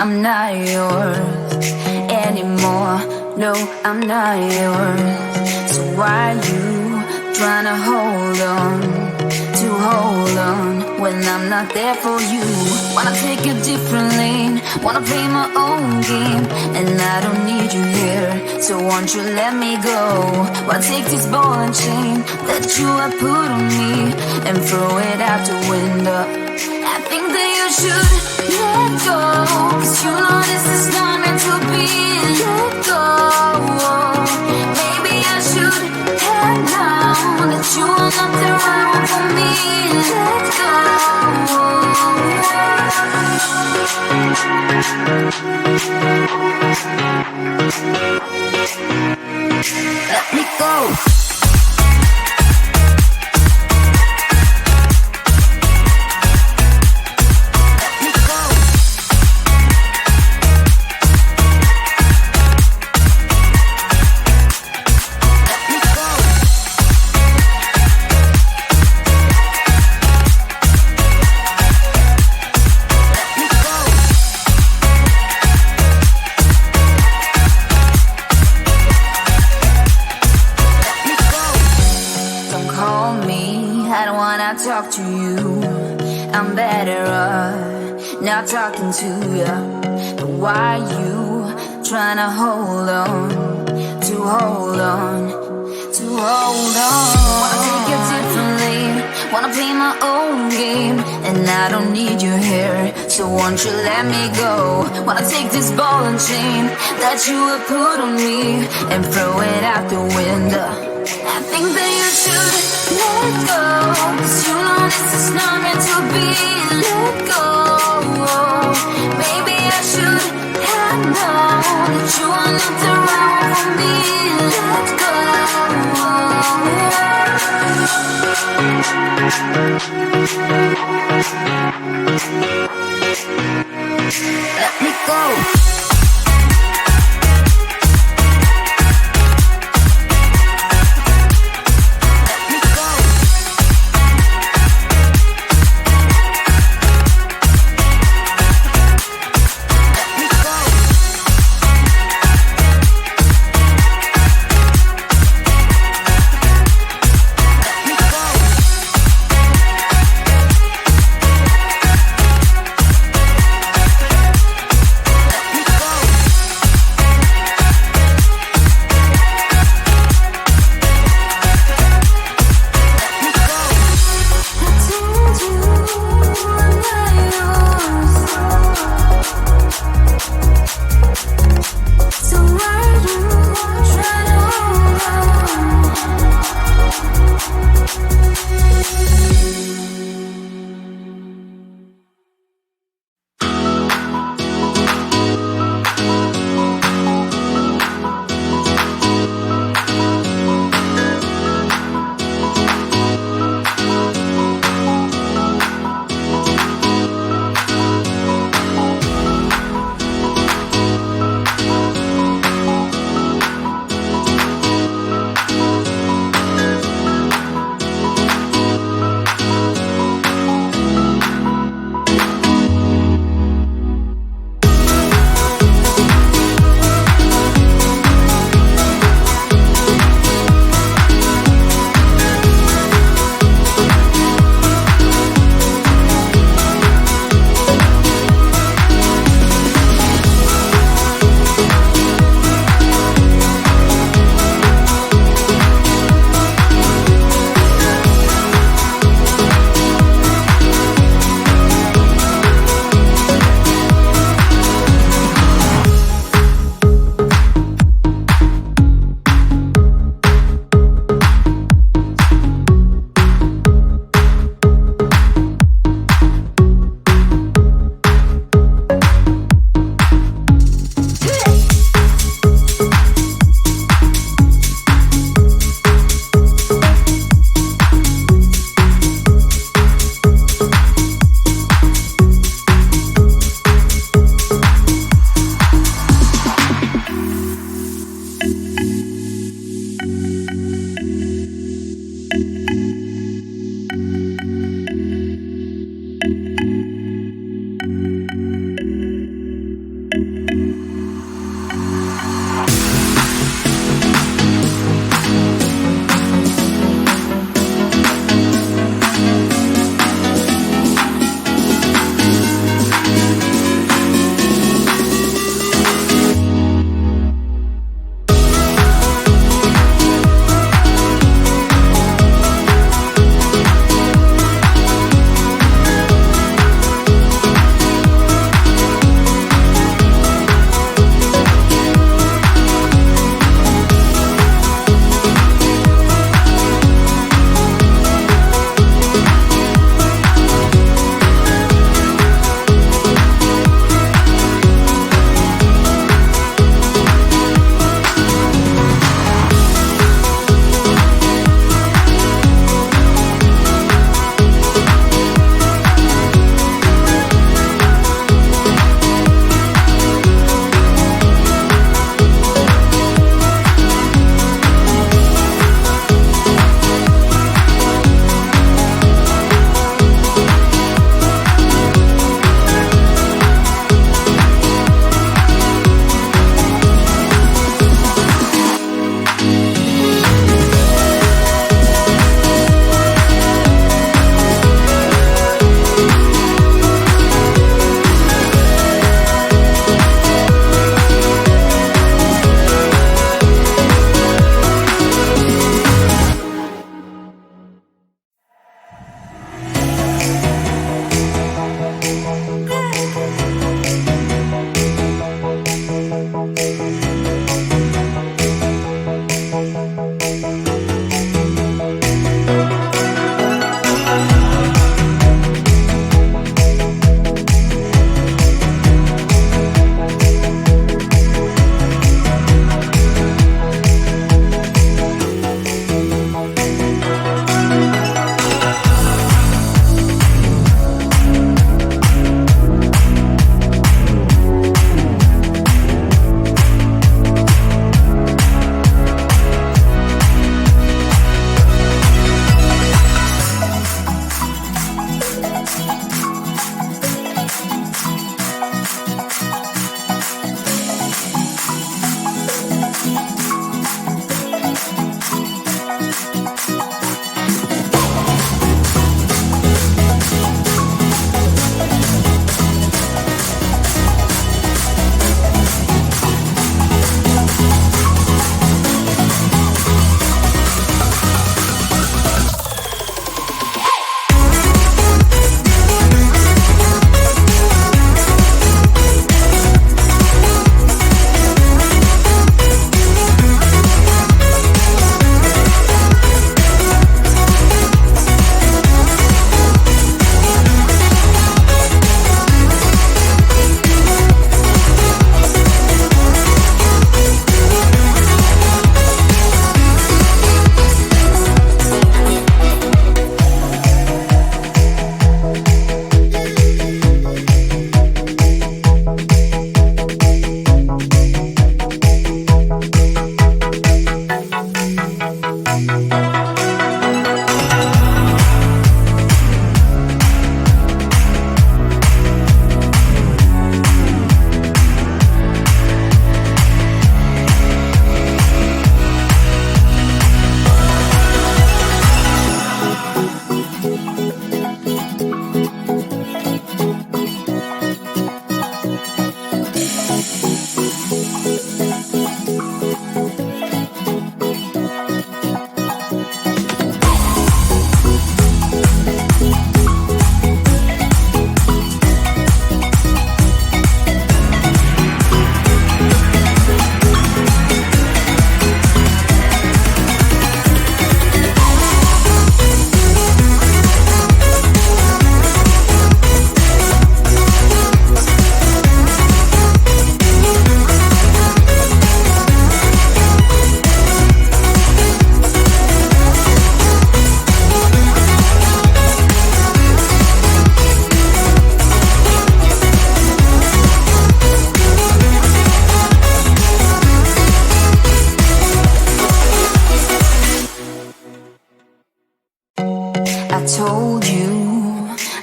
I'm not yours anymore. No, I'm not yours. So why you trying to hold on when I'm not there for you? Wanna take a different lane, wanna play my own game, and I don't need you here, so won't you let me go? Wanna take this ball and chain that you have put on me and throw it out the window. I think that you should let go, 'cause you know this is not meant to be. Let go. Maybe I should have known that you are not the right one for me. Let go. Let me go. Talk to you, I'm better off not talking to you. But why you trying to hold on? Wanna take it differently, wanna play my own game, and I don't need you here, so won't you let me go? Wanna take this ball and chain that you have put on me and throw it out the window. I think that you should let go, 'cause you know this is not meant to be. Let go. Maybe I should have known that you are not the right one for me. Let go. Let me go.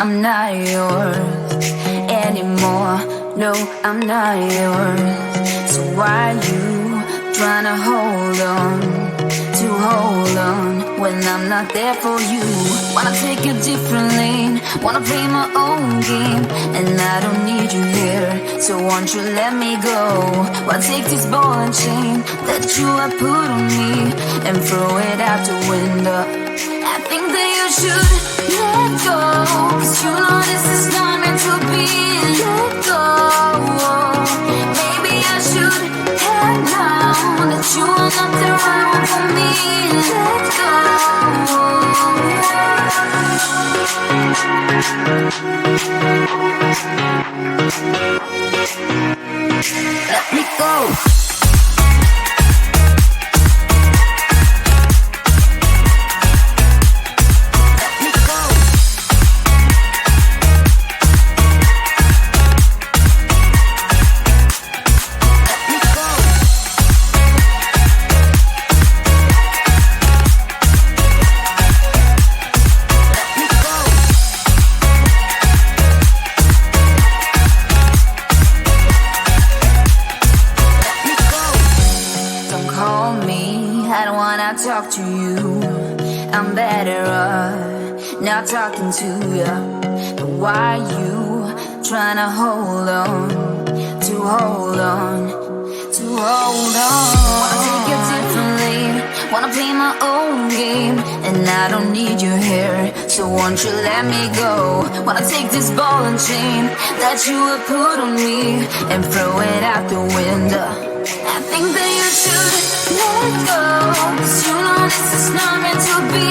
I'm not yours anymore. No, I'm not yours. So why you tryna hold on when I'm not there for you? Wanna take a different lane, wanna play my own game, and I don't need you here, so won't you let me go? Why take this ball and chain that you have put on me and throw it out the window? I think that you should let go, 'cause you know this is not meant to be. Let go. Maybe I should have known that you are not the right one for me. Let go. Let me go. Talk to you, I'm better off not talking to you. But why you tryna hold on? Wanna take a different lane, wanna play my own game, and I don't need you here, so won't you let me go? Wanna take this ball and chain that you have put on me and throw it out the window. I think that you should let go, 'cause you know this is not meant to be.